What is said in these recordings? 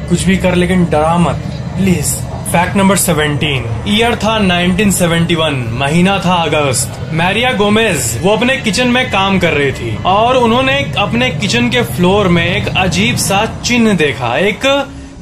कुछ भी कर लेकिन डरा मत प्लीज। Fact number 17। ईयर था 1971, महीना था अगस्त। मैरिया गोमेज वो अपने किचन में काम कर रही थी और उन्होंने अपने किचन के फ्लोर में एक अजीब सा चिन्ह देखा, एक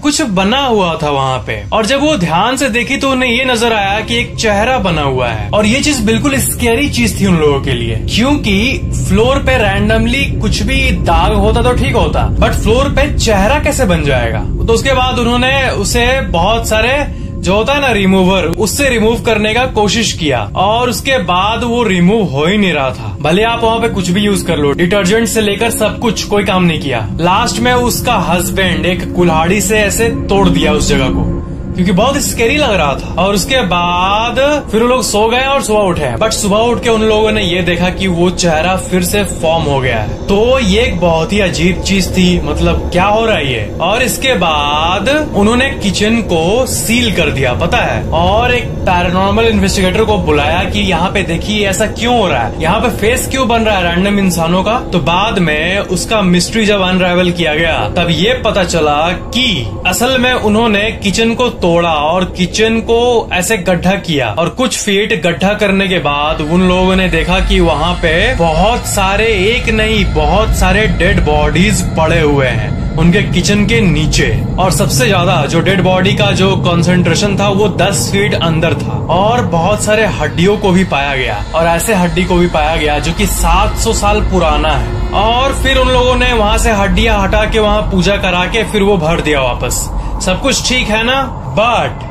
कुछ बना हुआ था वहाँ पे। और जब वो ध्यान से देखी तो उन्हें ये नजर आया कि एक चेहरा बना हुआ है। और ये चीज बिल्कुल स्कैरी चीज थी उन लोगों के लिए, क्योंकि फ्लोर पे रैंडमली कुछ भी दाग होता तो ठीक होता, बट फ्लोर पे चेहरा कैसे बन जाएगा। तो उसके बाद उन्होंने उसे बहुत सारे जो होता है ना रिमूवर, उससे रिमूव करने का कोशिश किया और उसके बाद वो रिमूव हो ही नहीं रहा था। भले आप वहाँ पे कुछ भी यूज कर लो, डिटर्जेंट से लेकर सब कुछ, कोई काम नहीं किया। लास्ट में उसका हस्बैंड एक कुल्हाड़ी से ऐसे तोड़ दिया उस जगह को, क्योंकि बहुत स्कैरी लग रहा था। और उसके बाद फिर वो लोग सो गए और सुबह उठे, बट सुबह उठ के उन लोगों ने ये देखा कि वो चेहरा फिर से फॉर्म हो गया है। तो ये एक बहुत ही अजीब चीज थी, मतलब क्या हो रहा है ये। और इसके बाद उन्होंने किचन को सील कर दिया, पता है, और एक पैरानॉर्मल इन्वेस्टिगेटर को बुलाया कि यहाँ पे देखिए ऐसा क्यों हो रहा है, यहाँ पे फेस क्यों बन रहा है रैंडम इंसानों का। तो बाद में उसका मिस्ट्री जब अनराइवल किया गया तब ये पता चला कि असल में उन्होंने किचन को तोड़ा और किचन को ऐसे गड्ढा किया, और कुछ फीट गड्ढा करने के बाद उन लोगों ने देखा कि वहाँ पे बहुत सारे, एक नहीं बहुत सारे डेड बॉडीज पड़े हुए हैं उनके किचन के नीचे। और सबसे ज्यादा जो डेड बॉडी का जो कंसंट्रेशन था वो 10 फीट अंदर था। और बहुत सारे हड्डियों को भी पाया गया, और ऐसे हड्डी को भी पाया गया जो कि 700 साल पुराना है। और फिर उन लोगों ने वहाँ से हड्डियां हटा के वहाँ पूजा करा के फिर वो भर दिया वापस। सब कुछ ठीक है ना, बट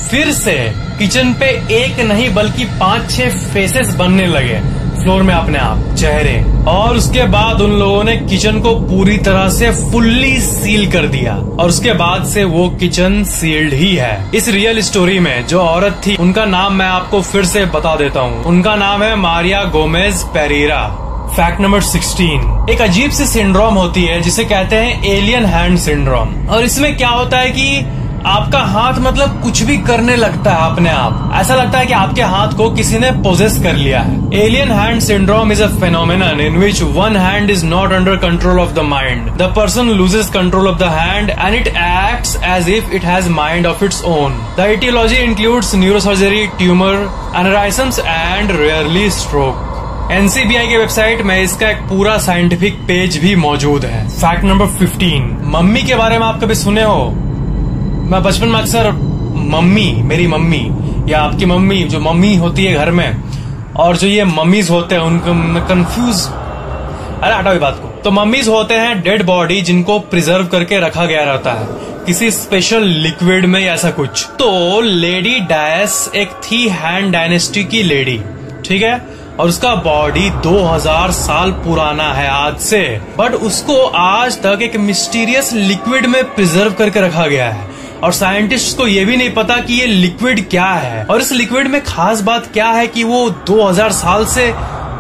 फिर से किचन पे एक नहीं बल्कि 5-6 फेसेस बनने लगे फ्लोर में अपने आप, चेहरे। और उसके बाद उन लोगों ने किचन को पूरी तरह से फुल्ली सील कर दिया, और उसके बाद से वो किचन सील्ड ही है। इस रियल स्टोरी में जो औरत थी उनका नाम मैं आपको फिर से बता देता हूँ, उनका नाम है Maria Gomez Pereira. Fact number 16। एक अजीब सी सिंड्रोम होती है जिसे कहते हैं एलियन हैंड सिंड्रोम। और इसमें क्या होता है कि आपका हाथ मतलब कुछ भी करने लगता है अपने आप, ऐसा लगता है कि आपके हाथ को किसी ने पोजेस कर लिया है। Alien hand syndrome is a phenomenon in which one hand is not under control of the mind. The person loses control of the hand and it acts as if it has mind of its own. The etiology includes neurosurgery, tumour, aneurysms and rarely stroke. NCBI के website में इसका एक पूरा scientific page भी मौजूद है। Fact number 15। Mummy के बारे में आप कभी सुने हो? मैं बचपन में अक्सर मम्मी, मेरी मम्मी या आपकी मम्मी, जो मम्मी होती है घर में, और जो ये मम्मीज होते हैं उनको मैं कंफ्यूज, अरे हटाओ ये बात को। तो मम्मीज होते हैं डेड बॉडी जिनको प्रिजर्व करके रखा गया रहता है किसी स्पेशल लिक्विड में या ऐसा कुछ। तो लेडी डायस एक थी हैन डायनेस्टी की लेडी, ठीक है, और उसका बॉडी 2000 साल पुराना है आज से, बट उसको आज तक एक मिस्टीरियस लिक्विड में प्रिजर्व करके रखा गया है। और साइंटिस्ट को ये भी नहीं पता कि ये लिक्विड क्या है, और इस लिक्विड में खास बात क्या है कि वो 2000 साल से,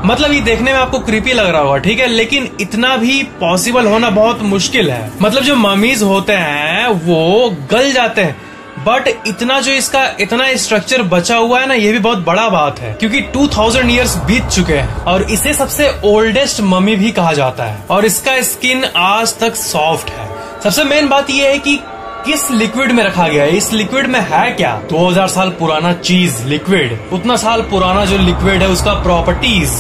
मतलब ये देखने में आपको क्रीपी लग रहा होगा, ठीक है, लेकिन इतना भी पॉसिबल होना बहुत मुश्किल है। मतलब जो ममीज होते हैं वो गल जाते हैं, बट इतना जो इसका इतना स्ट्रक्चर बचा हुआ है ना, ये भी बहुत बड़ा बात है, क्योंकि 2000 ईयर्स बीत चुके हैं। और इसे सबसे ओल्डेस्ट मम्मी भी कहा जाता है, और इसका स्किन आज तक सॉफ्ट है। सबसे मेन बात ये है कि किस लिक्विड में रखा गया है, इस लिक्विड में है क्या। 2000 साल पुराना चीज लिक्विड, उतना साल पुराना जो लिक्विड है उसका प्रॉपर्टीज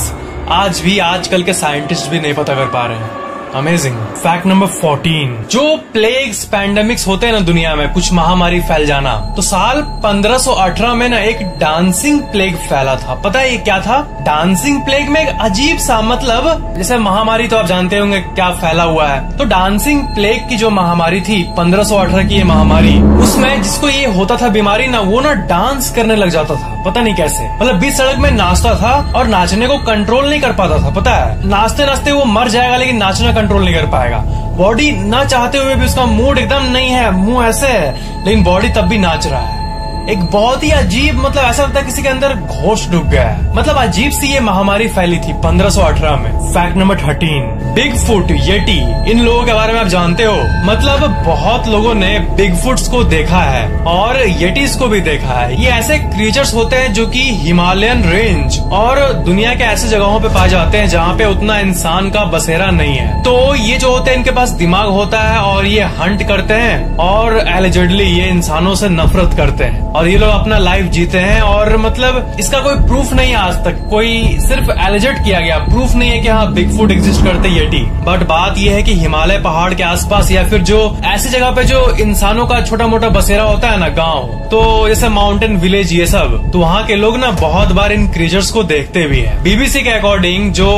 आज भी आजकल के साइंटिस्ट भी नहीं पता कर पा रहे हैं। अमेजिंग। Fact number 14। जो प्लेग्स, पैंडेमिक्स होते हैं ना दुनिया में, कुछ महामारी फैल जाना, तो साल 1518 में ना एक डांसिंग प्लेग फैला था। पता है ये क्या था? डांसिंग प्लेग में एक अजीब सा, मतलब जैसे महामारी तो आप जानते होंगे क्या फैला हुआ है, तो डांसिंग प्लेग की जो महामारी थी 1518 की ये महामारी, उसमें जिसको ये होता था बीमारी ना, वो ना डांस करने लग जाता था, पता नहीं कैसे। मतलब बीच सड़क में नाचता था और नाचने को कंट्रोल नहीं कर पाता था, पता है, नाचते नाचते वो मर जाएगा लेकिन नाचना कंट्रोल नहीं कर पाएगा। बॉडी ना चाहते हुए भी उसका मूड एकदम नहीं है, मुंह ऐसे है, लेकिन बॉडी तब भी नाच रहा है। एक बहुत ही अजीब, मतलब ऐसा लगता है किसी के अंदर घोष डूब गया है। मतलब अजीब सी ये महामारी फैली थी 1518 में। Fact number 13, Bigfoot, yeti, इन लोगों के बारे में आप जानते हो? मतलब बहुत लोगों ने बिग फुट्स को देखा है और येटीज को भी देखा है। ये ऐसे क्रिएचर्स होते हैं जो कि हिमालयन रेंज और दुनिया के ऐसे जगहों पे पाए जाते हैं जहाँ पे उतना इंसान का बसेरा नहीं है। तो ये जो होते हैं इनके पास दिमाग होता है और ये हंट करते हैं और एलिजेडली ये इंसानों से नफरत करते हैं और ये लोग अपना लाइफ जीते हैं। और मतलब इसका कोई प्रूफ नहीं है आज तक, कोई सिर्फ एलिजेड किया गया, प्रूफ नहीं है कि हाँ बिगफुट एग्जिस्ट करते येटी। बट बात यह है कि हिमालय पहाड़ के आसपास या फिर जो ऐसी जगह पे जो इंसानों का छोटा मोटा बसेरा होता है ना, गांव, तो जैसे माउंटेन विलेज ये सब, तो वहाँ के लोग ना बहुत बार इन क्रिएचर्स को देखते भी है। बीबीसी के अकॉर्डिंग जो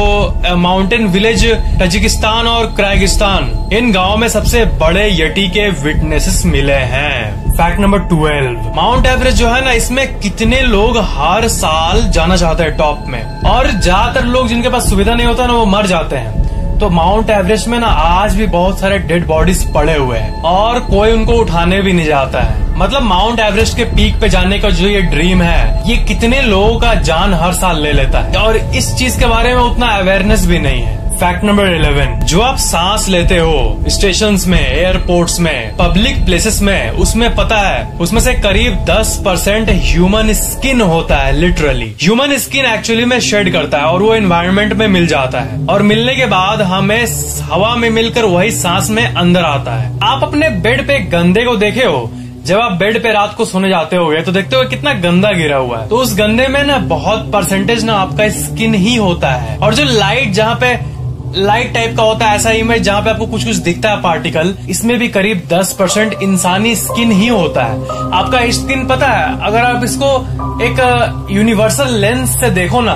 माउंटेन विलेज तजिकिस्तान और किर्गिस्तान, इन गाँव में सबसे बड़े येटी के विटनेसेस मिले हैं। फैक्ट नंबर 12, माउंट एवरेस्ट जो है ना, इसमें कितने लोग हर साल जाना चाहते हैं टॉप में, और ज्यादातर लोग जिनके पास सुविधा नहीं होता ना वो मर जाते हैं। तो माउंट एवरेस्ट में ना आज भी बहुत सारे डेड बॉडीज पड़े हुए हैं और कोई उनको उठाने भी नहीं जाता है। मतलब माउंट एवरेस्ट के पीक पे जाने का जो ये ड्रीम है, ये कितने लोगों का जान हर साल ले लेता है और इस चीज के बारे में उतना अवेयरनेस भी नहीं है। फैक्ट नंबर 11, जो आप सांस लेते हो स्टेशंस में, एयरपोर्ट्स में, पब्लिक प्लेसेस में, उसमें पता है उसमें से करीब 10% ह्यूमन स्किन होता है। लिटरली ह्यूमन स्किन एक्चुअली में शेड करता है और वो एनवायरनमेंट में मिल जाता है और मिलने के बाद हमें हवा में मिलकर वही सांस में अंदर आता है। आप अपने बेड पे गंदे को देखे हो? जब आप बेड पे रात को सोने जाते होगे तो देखते हो कितना गंदा गिरा हुआ है, तो उस गंदे में ना बहुत परसेंटेज ना आपका स्किन ही होता है। और जो लाइट, जहाँ पे लाइट टाइप का होता है ऐसा इमेज जहाँ पे आपको कुछ कुछ दिखता है पार्टिकल, इसमें भी करीब 10% इंसानी स्किन ही होता है। आपका स्किन पता है, अगर आप इसको एक यूनिवर्सल लेंस से देखो ना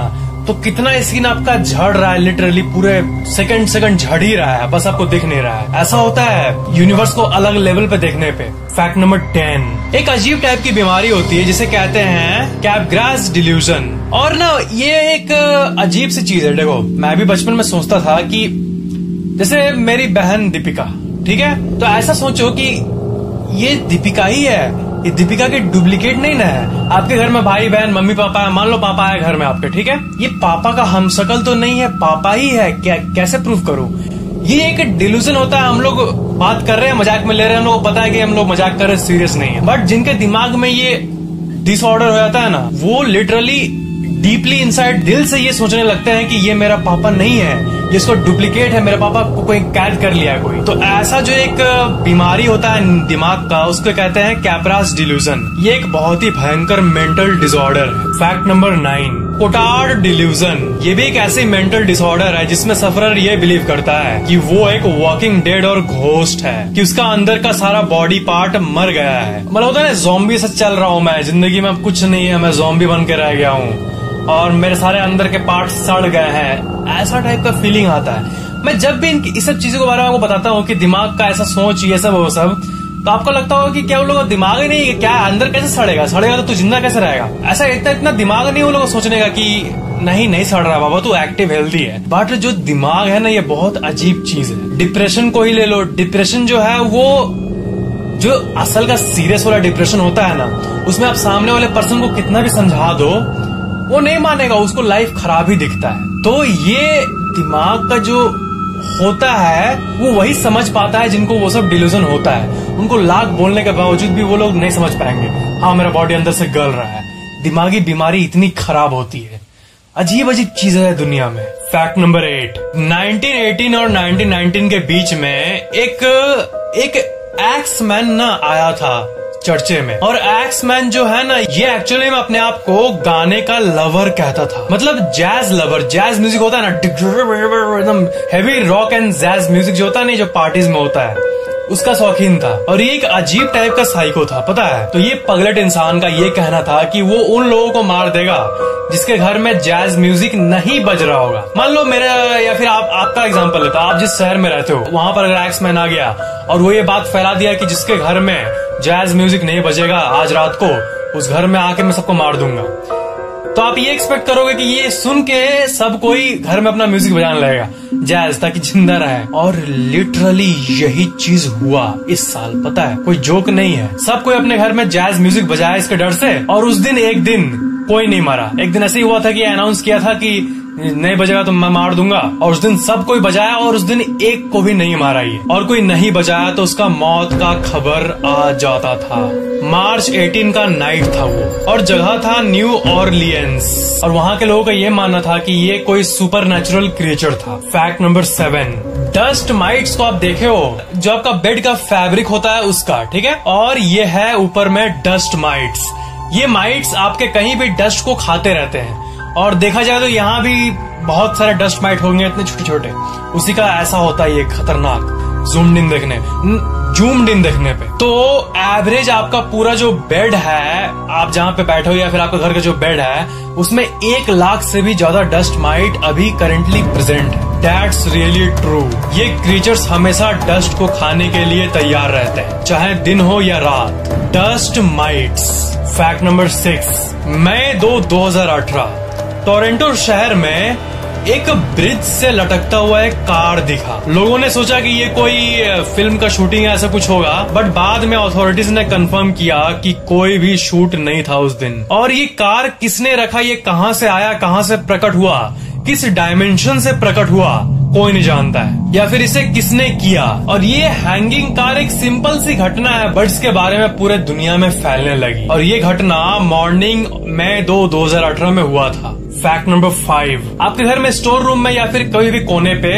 तो कितना स्किन आपका झड़ रहा है, लिटरली पूरे सेकंड झड़ ही रहा है, बस आपको दिख नहीं रहा है। ऐसा होता है यूनिवर्स को अलग लेवल पे देखने पे। फैक्ट नंबर 10, एक अजीब टाइप की बीमारी होती है जिसे कहते हैं कैपग्रास डिल्यूजन। और ना ये एक अजीब सी चीज है। देखो मैं भी बचपन में सोचता था कि जैसे मेरी बहन दीपिका, ठीक है, तो ऐसा सोचो कि ये दीपिका ही है, ये दीपिका के डुप्लीकेट नहीं ना है। आपके घर में भाई बहन मम्मी पापा है, मान लो पापा है घर में आपके, ठीक है, ये पापा का हमशक्ल तो नहीं है, पापा ही है। कैसे प्रूव करूं? ये एक डिल्यूजन होता है। हम लोग बात कर रहे हैं, मजाक में ले रहे हैं, हम लोग को पता है कि हम लोग मजाक कर रहे हैं, सीरियस नहीं है। बट जिनके दिमाग में ये डिसऑर्डर हो जाता है ना, वो लिटरली डीपली इनसाइड दिल से ये सोचने लगते हैं कि ये मेरा पापा नहीं है, ये इसको डुप्लीकेट है, मेरे पापा को कोई कैद कर लिया कोई। तो ऐसा जो एक बीमारी होता है दिमाग का, उसको कहते हैं कैपग्रास डिल्यूजन। ये एक बहुत ही भयंकर मेंटल डिसऑर्डर है। Fact number 9, Cotard delusion. ये भी एक ऐसी मेंटल डिसऑर्डर है जिसमें सफरर ये बिलीव करता है कि वो एक वॉकिंग डेड और घोस्ट है, कि उसका अंदर का सारा बॉडी पार्ट मर गया है। मतलब होता है ना, ज़ॉम्बी से चल रहा हूँ मैं, जिंदगी में अब कुछ नहीं है, मैं ज़ॉम्बी बन के रह गया हूँ और मेरे सारे अंदर के पार्ट सड़ गए हैं, ऐसा टाइप का फीलिंग आता है। मैं जब भी इस सब चीजों के बारे में आपको बताता हूँ कि दिमाग का ऐसा सोच, ये सब वो सब, तो आपको लगता होगा कि क्या उन लोगों का दिमाग ही नहीं है, क्या अंदर कैसे सड़ेगा तो तू जिंदा कैसे रहेगा? ऐसा इतना दिमाग नहीं उन लोगों को सोचने का कि नहीं सड़ रहा बाबा, तू एक्टिव हेल्दी है। बट जो दिमाग है ना, ये बहुत अजीब चीज है। डिप्रेशन को ही ले लो, डिप्रेशन जो है वो जो असल का सीरियस वाला डिप्रेशन होता है ना, उसमें आप सामने वाले पर्सन को कितना भी समझा दो वो नहीं मानेगा, उसको लाइफ खराब ही दिखता है। तो ये दिमाग का जो होता है वो वही समझ पाता है जिनको वो सब डिल्यूजन होता है। उनको लाख बोलने के बावजूद भी वो लोग नहीं समझ पाएंगे, हाँ मेरा बॉडी अंदर से गल रहा है। दिमागी बीमारी इतनी खराब होती है, अजीब अजीब चीजें है दुनिया में। फैक्ट नंबर 8, 1918 और 1919 के बीच में एक एक्समैन ना आया था चर्चे में, और एक्समैन जो है ना, ये एक्चुअली में अपने आप को गाने का लवर कहता था। मतलब जैज लवर, जैज म्यूजिक होता है ना, एकदम heavy rock and jazz music जो होता है ना, जो पार्टीज में होता है, उसका शौकीन था। और ये एक अजीब टाइप का साइको था, पता है। तो ये पगलेट इंसान का ये कहना था कि वो उन लोगों को मार देगा जिसके घर में जैज म्यूजिक नहीं बज रहा होगा। मान लो मेरा या फिर आपका एग्जांपल लेता, आप जिस शहर में रहते हो वहां पर अगर एक्समैन आ गया और वो ये बात फैला दिया कि जिसके घर में जैज म्यूजिक नहीं बजेगा आज रात को, उस घर में आके मैं सबको मार दूंगा, तो आप ये एक्सपेक्ट करोगे कि ये सुन के सब कोई घर में अपना म्यूजिक बजाने लगेगा, जैज, ताकि जिंदा रहे। और लिटरली यही चीज हुआ इस साल, पता है, कोई जोक नहीं है। सब कोई अपने घर में जैज म्यूजिक बजाया इसके डर से, और उस दिन एक दिन कोई नहीं मारा। एक दिन ऐसे ही हुआ था कि अनाउंस किया था कि नहीं बजेगा तो मैं मार दूंगा, और उस दिन सब कोई बजाया और उस दिन एक को भी नहीं मारा ये, और कोई नहीं बजाया तो उसका मौत का खबर आ जाता था। मार्च 18 का नाइट था वो, और जगह था न्यू ऑरलियंस, और वहाँ के लोगों का ये मानना था कि ये कोई सुपर नेचुरल क्रिएचर था। फैक्ट नंबर 7, डस्ट माइट्स को आप देखे हो, जो आपका बेड का फैब्रिक होता है उसका, ठीक है, और ये है ऊपर में डस्ट माइट्स। ये माइट्स आपके कहीं भी डस्ट को खाते रहते हैं, और देखा जाए तो यहाँ भी बहुत सारे डस्ट माइट होंगे, इतने छोटे छोटे। उसी का ऐसा होता है ये खतरनाक जूम्ड इन देखने पे। तो एवरेज आपका पूरा जो बेड है, आप जहाँ पे बैठे हो या फिर आपका घर का जो बेड है, उसमें 1 लाख से भी ज्यादा डस्ट माइट अभी करेंटली प्रेजेंट है। That's really true। ये क्रीचर्स हमेशा डस्ट को खाने के लिए तैयार रहते हैं, चाहे दिन हो या रात। Dust mites. फैक्ट नंबर 6, मई 2018 टोरंटो शहर में एक ब्रिज से लटकता हुआ एक कार दिखा। लोगों ने सोचा कि ये कोई फिल्म का शूटिंग है, ऐसा कुछ होगा, बट बाद में अथॉरिटीज ने कंफर्म किया कि कोई भी शूट नहीं था उस दिन। और ये कार किसने रखा, ये कहां से आया, कहां से प्रकट हुआ, किस डायमेंशन से प्रकट हुआ, कोई नहीं जानता है, या फिर इसे किसने किया। और ये हैंगिंग कार एक सिंपल सी घटना है, बट इसके बारे में पूरे दुनिया में फैलने लगी। और ये घटना मॉर्निंग मई 2018 में हुआ था। फैक्ट नंबर 5, आपके घर में स्टोर रूम में या फिर कभी भी कोने पे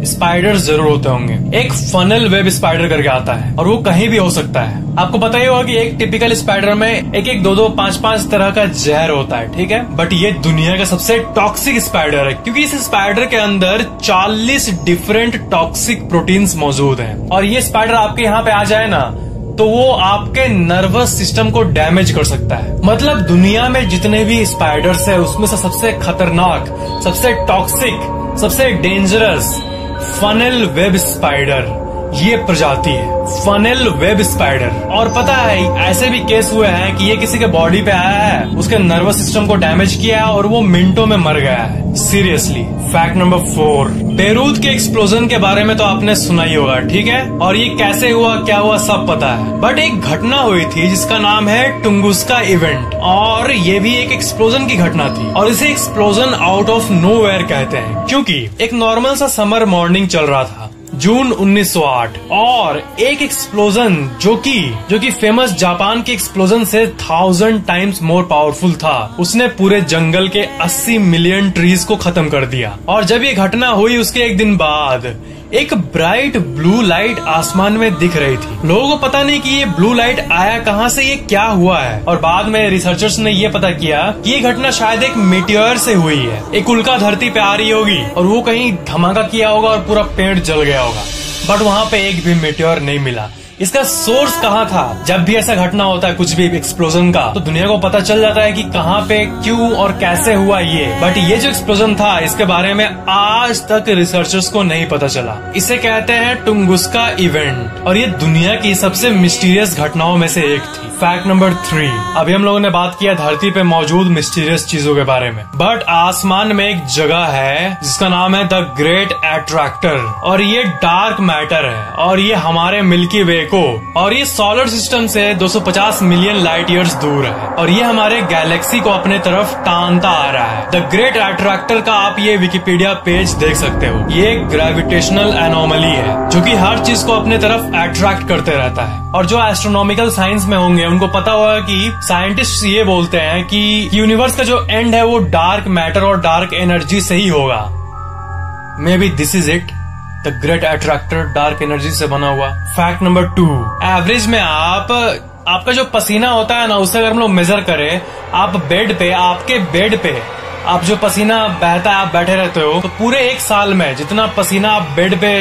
स्पाइडर्स जरूर होते होंगे। एक फनल वेब स्पाइडर करके आता है, और वो कहीं भी हो सकता है। आपको पता ही होगा कि एक टिपिकल स्पाइडर में एक 2-2, 5-5 तरह का जहर होता है, ठीक है, बट ये दुनिया का सबसे टॉक्सिक स्पाइडर है, क्योंकि इस स्पाइडर के अंदर 40 डिफरेंट टॉक्सिक प्रोटीन्स मौजूद हैं। और ये स्पाइडर आपके यहाँ पे आ जाए ना, तो वो आपके नर्वस सिस्टम को डैमेज कर सकता है। मतलब दुनिया में जितने भी स्पाइडर्स है, उसमें से सबसे खतरनाक, सबसे टॉक्सिक, सबसे डेंजरस फनल वेब स्पाइडर ये प्रजाति है, फनल वेब स्पाइडर। और पता है, ऐसे भी केस हुए हैं कि ये किसी के बॉडी पे आया है, उसके नर्वस सिस्टम को डैमेज किया है और वो मिनटों में मर गया है, सीरियसली। फैक्ट नंबर 4, बेरूत के एक्सप्लोजन के बारे में तो आपने सुना ही होगा, ठीक है, और ये कैसे हुआ, क्या हुआ, सब पता है। बट एक घटना हुई थी जिसका नाम है टुंगुस्का इवेंट, और ये भी एक एक्सप्लोजन की घटना थी, और इसे एक्सप्लोजन आउट ऑफ नोवेयर कहते हैं, क्योंकि एक नॉर्मल सा समर मॉर्निंग चल रहा था, जून 1908, और एक एक्सप्लोजन जो कि फेमस जापान के एक्सप्लोजन से 1000 टाइम्स मोर पावरफुल था, उसने पूरे जंगल के 80 मिलियन ट्रीज को खत्म कर दिया। और जब ये घटना हुई उसके एक दिन बाद एक ब्राइट ब्लू लाइट आसमान में दिख रही थी। लोगों को पता नहीं कि ये ब्लू लाइट आया कहां से, ये क्या हुआ है। और बाद में रिसर्चर्स ने ये पता किया कि ये घटना शायद एक मीटियोर से हुई है, एक उल्का धरती पे आ रही होगी और वो कहीं धमाका किया होगा और पूरा पेड़ जल गया होगा, बट वहां पे एक भी मीटियोर नहीं मिला। इसका सोर्स कहाँ था? जब भी ऐसा घटना होता है कुछ भी एक्सप्लोजन का, तो दुनिया को पता चल जाता है कि कहाँ पे, क्यों और कैसे हुआ ये। बट ये जो एक्सप्लोजन था, इसके बारे में आज तक रिसर्चर्स को नहीं पता चला। इसे कहते हैं टुंगुस्का इवेंट, और ये दुनिया की सबसे मिस्टीरियस घटनाओं में से एक थी। फैक्ट नंबर 3, अभी हम लोगों ने बात किया धरती पे मौजूद मिस्टीरियस चीजों के बारे में, बट आसमान में एक जगह है जिसका नाम है द ग्रेट अट्रैक्टर, और ये डार्क मैटर है, और ये हमारे मिल्की वे को, और ये सोलर सिस्टम से 250 मिलियन लाइट ईयर्स दूर है, और ये हमारे गैलेक्सी को अपने तरफ टानता आ रहा है। द ग्रेट अट्रैक्टर का आप ये विकिपीडिया पेज देख सकते हो। ये एक ग्रेविटेशनल एनोमली है जो कि हर चीज को अपने तरफ अट्रैक्ट करते रहता है। और जो एस्ट्रोनॉमिकल साइंस में होंगे उनको पता होगा कि साइंटिस्ट ये बोलते हैं कि यूनिवर्स का जो एंड है वो डार्क मैटर और डार्क एनर्जी से ही होगा। May be this is it, the great attractor dark energy से बना हुआ। फैक्ट नंबर 2, एवरेज में आपका जो पसीना होता है ना, उससे अगर हम लोग मेजर करें, आप आपके बेड पे आप जो पसीना बहता है, आप बैठे रहते हो, तो पूरे एक साल में जितना पसीना आप बेड पे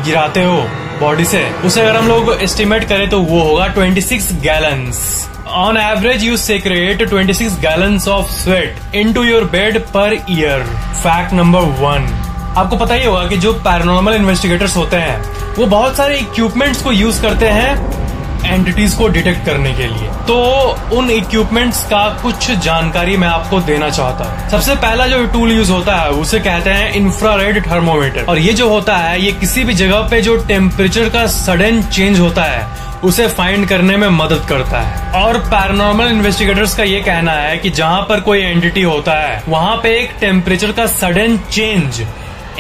गिराते हो बॉडी से, उसे अगर हम लोग एस्टिमेट करें तो वो होगा 26 gallons. On average you secrete 26 gallons of sweat into your bed per year. Fact number 1, आपको पता ही होगा कि जो पैरानॉर्मल इन्वेस्टिगेटर्स होते हैं वो बहुत सारे इक्विपमेंट्स को यूज करते हैं एंटिटीज को डिटेक्ट करने के लिए। तो उन इक्विपमेंट्स का कुछ जानकारी मैं आपको देना चाहता हूँ। सबसे पहला जो टूल यूज होता है उसे कहते हैं इंफ्रारेड थर्मोमीटर। और ये जो होता है ये किसी भी जगह पे जो टेम्परेचर का सडन चेंज होता है उसे फाइंड करने में मदद करता है। और पैरानॉर्मल इन्वेस्टिगेटर्स का ये कहना है कि जहां पर कोई एंटिटी होता है वहां पे एक टेम्परेचर का सडन चेंज,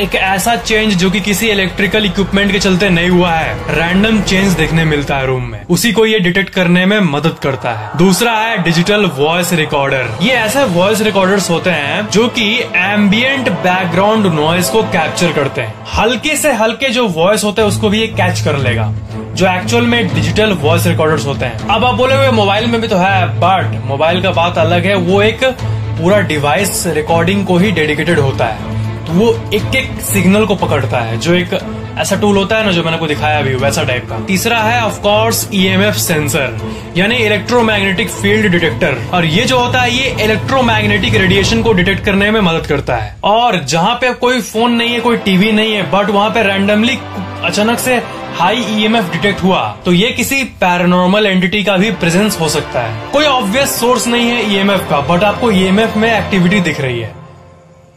एक ऐसा चेंज जो कि किसी इलेक्ट्रिकल इक्विपमेंट के चलते नहीं हुआ है, रैंडम चेंज देखने मिलता है रूम में, उसी को ये डिटेक्ट करने में मदद करता है। दूसरा है डिजिटल वॉइस रिकॉर्डर। ये ऐसे वॉइस रिकॉर्डर्स होते हैं जो कि एम्बियंट बैकग्राउंड नॉइज को कैप्चर करते हैं। हल्के से हल्के जो वॉइस होते हैं उसको भी ये कैच कर लेगा, जो एक्चुअल में डिजिटल वॉइस रिकॉर्डर्स होते हैं। अब आप बोलोगे मोबाइल में भी तो है, बट मोबाइल का बात अलग है, वो एक पूरा डिवाइस रिकॉर्डिंग को ही डेडिकेटेड होता है। तो वो एक एक सिग्नल को पकड़ता है, जो एक ऐसा टूल होता है ना जो मैंने आपको दिखाया अभी, वैसा टाइप का। तीसरा है ऑफ कोर्स ईएमएफ सेंसर, यानी इलेक्ट्रोमैग्नेटिक फील्ड डिटेक्टर। और ये जो होता है ये इलेक्ट्रोमैग्नेटिक रेडिएशन को डिटेक्ट करने में मदद करता है। और जहां पे कोई फोन नहीं है, कोई टीवी नहीं है, बट वहां पे रैंडमली अचानक से हाई ईएमएफ डिटेक्ट हुआ, तो ये किसी पैरानॉर्मल एंटिटी का भी प्रेजेंस हो सकता है। कोई ऑब्वियस सोर्स नहीं है ईएमएफ का, बट आपको ईएमएफ में एक्टिविटी दिख रही है,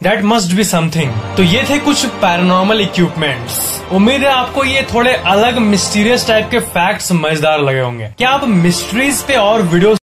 दैट मस्ट बी समथिंग। तो ये थे कुछ पैरानॉर्मल इक्विपमेंट्स। उम्मीद है आपको ये थोड़े अलग मिस्टीरियस टाइप के फैक्ट्स मजेदार लगे होंगे। क्या आप मिस्ट्रीज पे और वीडियो